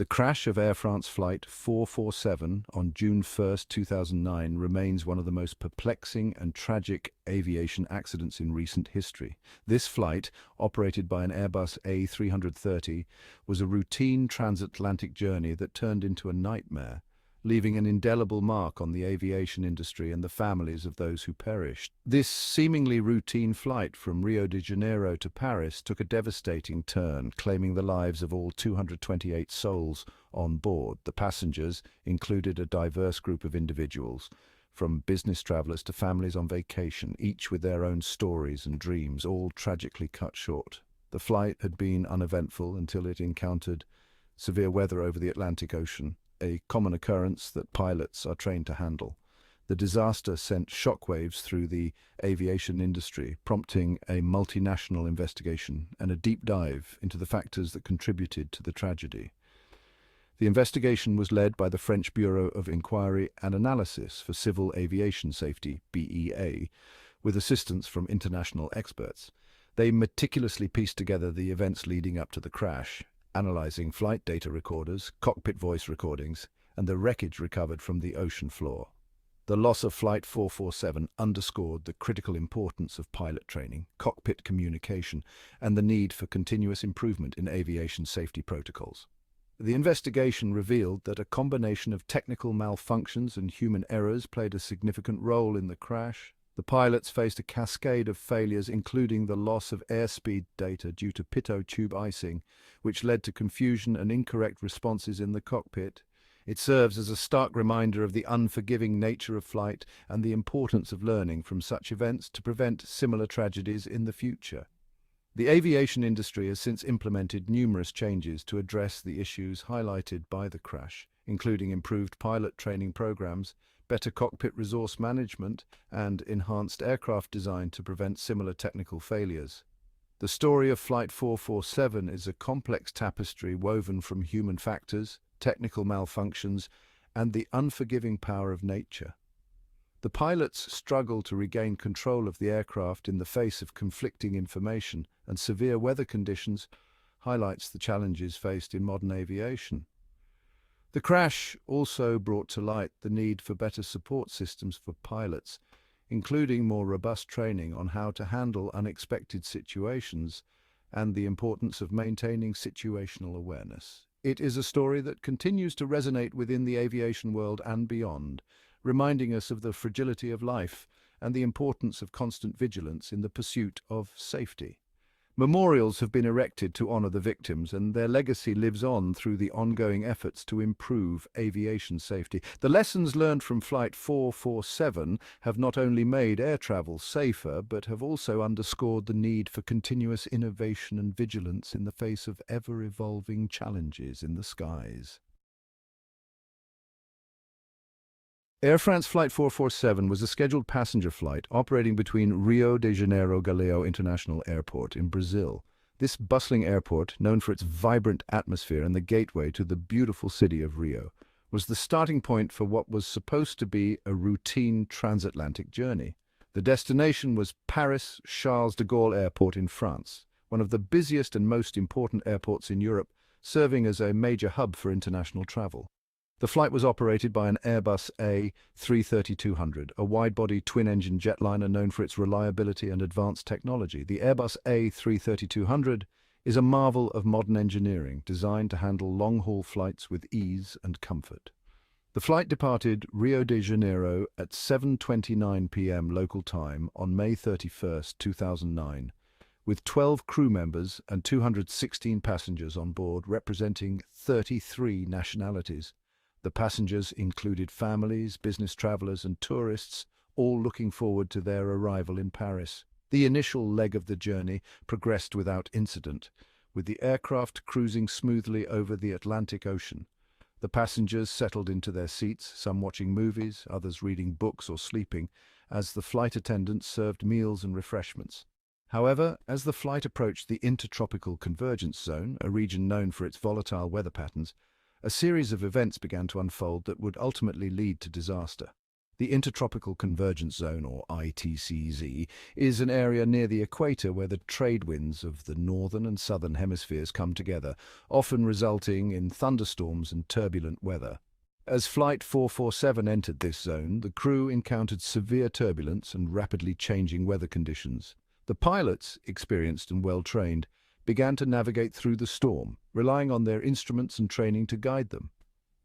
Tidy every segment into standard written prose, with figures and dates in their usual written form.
The crash of Air France Flight 447 on June 1, 2009 remains one of the most perplexing and tragic aviation accidents in recent history. This flight, operated by an Airbus A330, was a routine transatlantic journey that turned into a nightmare, leaving an indelible mark on the aviation industry and the families of those who perished. This seemingly routine flight from Rio de Janeiro to Paris took a devastating turn, claiming the lives of all 228 souls on board. The passengers included a diverse group of individuals, from business travelers to families on vacation, each with their own stories and dreams, all tragically cut short. The flight had been uneventful until it encountered severe weather over the Atlantic Ocean, a common occurrence that pilots are trained to handle. The disaster sent shockwaves through the aviation industry, prompting a multinational investigation and a deep dive into the factors that contributed to the tragedy. The investigation was led by the French Bureau of Inquiry and Analysis for Civil Aviation Safety, BEA, with assistance from international experts. They meticulously pieced together the events leading up to the crash, analyzing flight data recorders, cockpit voice recordings, and the wreckage recovered from the ocean floor. The loss of Flight 447 underscored the critical importance of pilot training, cockpit communication, and the need for continuous improvement in aviation safety protocols. The investigation revealed that a combination of technical malfunctions and human errors played a significant role in the crash. The pilots faced a cascade of failures, including the loss of airspeed data due to pitot tube icing, which led to confusion and incorrect responses in the cockpit. It serves as a stark reminder of the unforgiving nature of flight and the importance of learning from such events to prevent similar tragedies in the future. The aviation industry has since implemented numerous changes to address the issues highlighted by the crash, including improved pilot training programs, better cockpit resource management, and enhanced aircraft design to prevent similar technical failures. The story of Flight 447 is a complex tapestry woven from human factors, technical malfunctions, and the unforgiving power of nature. The pilots struggled to regain control of the aircraft in the face of conflicting information, and severe weather conditions highlights the challenges faced in modern aviation. The crash also brought to light the need for better support systems for pilots, including more robust training on how to handle unexpected situations and the importance of maintaining situational awareness. It is a story that continues to resonate within the aviation world and beyond, reminding us of the fragility of life and the importance of constant vigilance in the pursuit of safety. Memorials have been erected to honor the victims, and their legacy lives on through the ongoing efforts to improve aviation safety. The lessons learned from Flight 447 have not only made air travel safer, but have also underscored the need for continuous innovation and vigilance in the face of ever-evolving challenges in the skies. Air France Flight 447 was a scheduled passenger flight operating between Rio de Janeiro Galeão International Airport in Brazil. This bustling airport, known for its vibrant atmosphere and the gateway to the beautiful city of Rio, was the starting point for what was supposed to be a routine transatlantic journey. The destination was Paris Charles de Gaulle Airport in France, one of the busiest and most important airports in Europe, serving as a major hub for international travel. The flight was operated by an Airbus A330-200, a wide-body twin-engine jetliner known for its reliability and advanced technology. The Airbus A330-200 is a marvel of modern engineering, designed to handle long-haul flights with ease and comfort. The flight departed Rio de Janeiro at 7:29 p.m. local time on May 31, 2009, with 12 crew members and 216 passengers on board, representing 33 nationalities. The passengers included families, business travelers, and tourists, all looking forward to their arrival in Paris. The initial leg of the journey progressed without incident, with the aircraft cruising smoothly over the Atlantic Ocean. The passengers settled into their seats, some watching movies, others reading books or sleeping, as the flight attendants served meals and refreshments. However, as the flight approached the Intertropical Convergence Zone, a region known for its volatile weather patterns, a series of events began to unfold that would ultimately lead to disaster. The Intertropical Convergence Zone, or ITCZ, is an area near the equator where the trade winds of the northern and southern hemispheres come together, often resulting in thunderstorms and turbulent weather. As Flight 447 entered this zone, the crew encountered severe turbulence and rapidly changing weather conditions. The pilots, experienced and well-trained, began to navigate through the storm, relying on their instruments and training to guide them.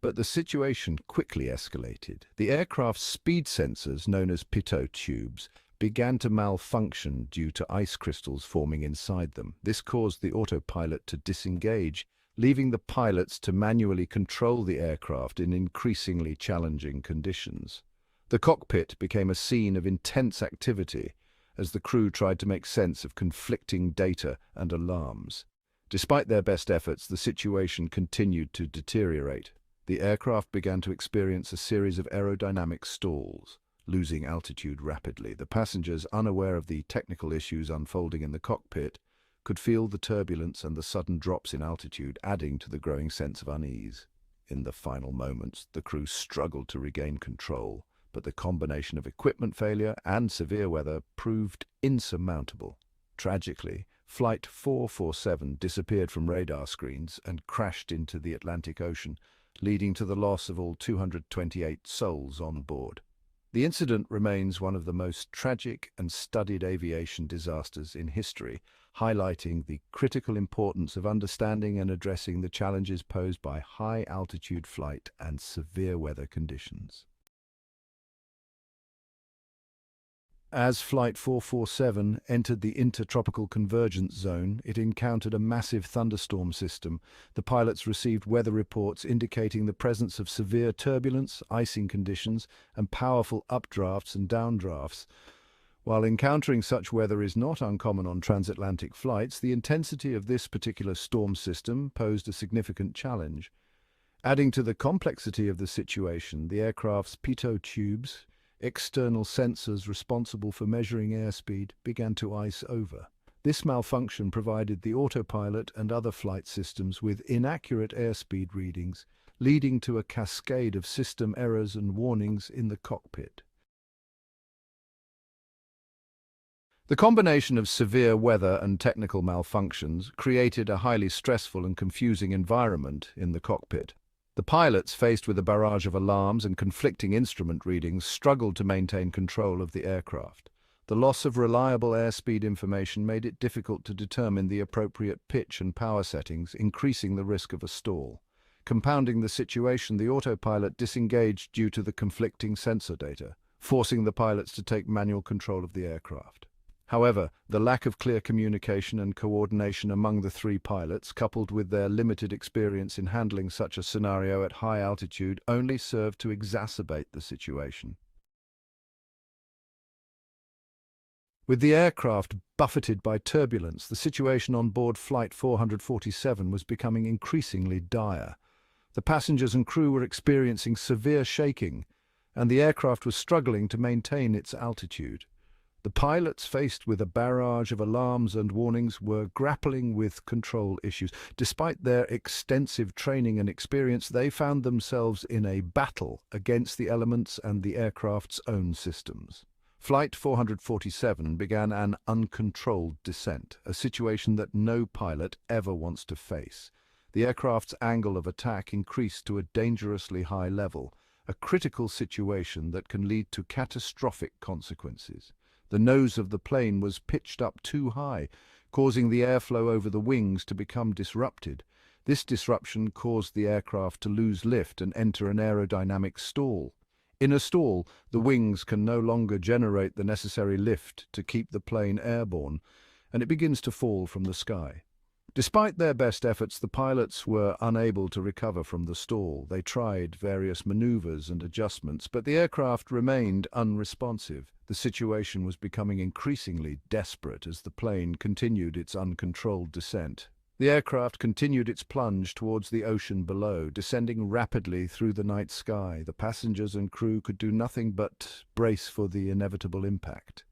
But the situation quickly escalated. The aircraft's speed sensors, known as pitot tubes, began to malfunction due to ice crystals forming inside them. This caused the autopilot to disengage, leaving the pilots to manually control the aircraft in increasingly challenging conditions. The cockpit became a scene of intense activity as the crew tried to make sense of conflicting data and alarms. Despite their best efforts, the situation continued to deteriorate. The aircraft began to experience a series of aerodynamic stalls, losing altitude rapidly. The passengers, unaware of the technical issues unfolding in the cockpit, could feel the turbulence and the sudden drops in altitude, adding to the growing sense of unease. In the final moments, the crew struggled to regain control, but the combination of equipment failure and severe weather proved insurmountable. Tragically, Flight 447 disappeared from radar screens and crashed into the Atlantic Ocean, leading to the loss of all 228 souls on board. The incident remains one of the most tragic and studied aviation disasters in history, highlighting the critical importance of understanding and addressing the challenges posed by high-altitude flight and severe weather conditions. As Flight 447 entered the Intertropical Convergence Zone, it encountered a massive thunderstorm system. The pilots received weather reports indicating the presence of severe turbulence, icing conditions, and powerful updrafts and downdrafts. While encountering such weather is not uncommon on transatlantic flights, the intensity of this particular storm system posed a significant challenge. Adding to the complexity of the situation, the aircraft's pitot tubes, external sensors responsible for measuring airspeed, began to ice over. This malfunction provided the autopilot and other flight systems with inaccurate airspeed readings, leading to a cascade of system errors and warnings in the cockpit. The combination of severe weather and technical malfunctions created a highly stressful and confusing environment in the cockpit. The pilots, faced with a barrage of alarms and conflicting instrument readings, struggled to maintain control of the aircraft. The loss of reliable airspeed information made it difficult to determine the appropriate pitch and power settings, increasing the risk of a stall. Compounding the situation, the autopilot disengaged due to the conflicting sensor data, forcing the pilots to take manual control of the aircraft. However, the lack of clear communication and coordination among the three pilots, coupled with their limited experience in handling such a scenario at high altitude, only served to exacerbate the situation. With the aircraft buffeted by turbulence, the situation on board Flight 447 was becoming increasingly dire. The passengers and crew were experiencing severe shaking, and the aircraft was struggling to maintain its altitude. The pilots, faced with a barrage of alarms and warnings, were grappling with control issues. Despite their extensive training and experience, they found themselves in a battle against the elements and the aircraft's own systems. Flight 447 began an uncontrolled descent, a situation that no pilot ever wants to face. The aircraft's angle of attack increased to a dangerously high level, a critical situation that can lead to catastrophic consequences. The nose of the plane was pitched up too high, causing the airflow over the wings to become disrupted. This disruption caused the aircraft to lose lift and enter an aerodynamic stall. In a stall, the wings can no longer generate the necessary lift to keep the plane airborne, and it begins to fall from the sky. Despite their best efforts, the pilots were unable to recover from the stall. They tried various maneuvers and adjustments, but the aircraft remained unresponsive. The situation was becoming increasingly desperate as the plane continued its uncontrolled descent. The aircraft continued its plunge towards the ocean below, descending rapidly through the night sky. The passengers and crew could do nothing but brace for the inevitable impact.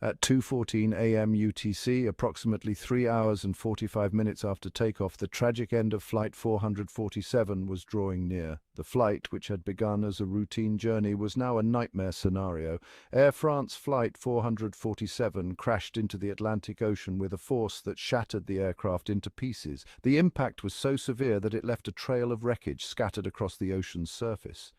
At 2:14 a.m. UTC, approximately 3 hours and 45 minutes after takeoff, the tragic end of Flight 447 was drawing near. The flight, which had begun as a routine journey, was now a nightmare scenario. Air France Flight 447 crashed into the Atlantic Ocean with a force that shattered the aircraft into pieces. The impact was so severe that it left a trail of wreckage scattered across the ocean's surface.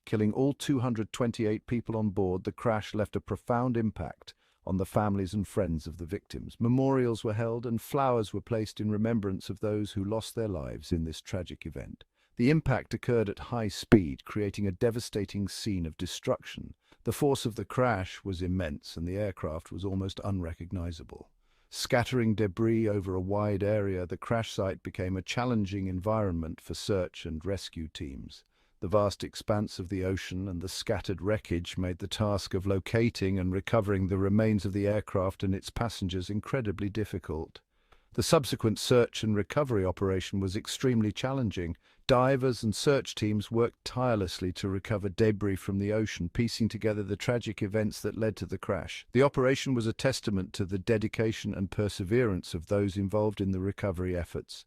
Killing all 228 people on board, the crash left a profound impact on the families and friends of the victims. Memorials were held and flowers were placed in remembrance of those who lost their lives in this tragic event. The impact occurred at high speed, creating a devastating scene of destruction. The force of the crash was immense and the aircraft was almost unrecognizable. Scattering debris over a wide area, the crash site became a challenging environment for search and rescue teams. The vast expanse of the ocean and the scattered wreckage made the task of locating and recovering the remains of the aircraft and its passengers incredibly difficult. The subsequent search and recovery operation was extremely challenging. Divers and search teams worked tirelessly to recover debris from the ocean, piecing together the tragic events that led to the crash. The operation was a testament to the dedication and perseverance of those involved in the recovery efforts.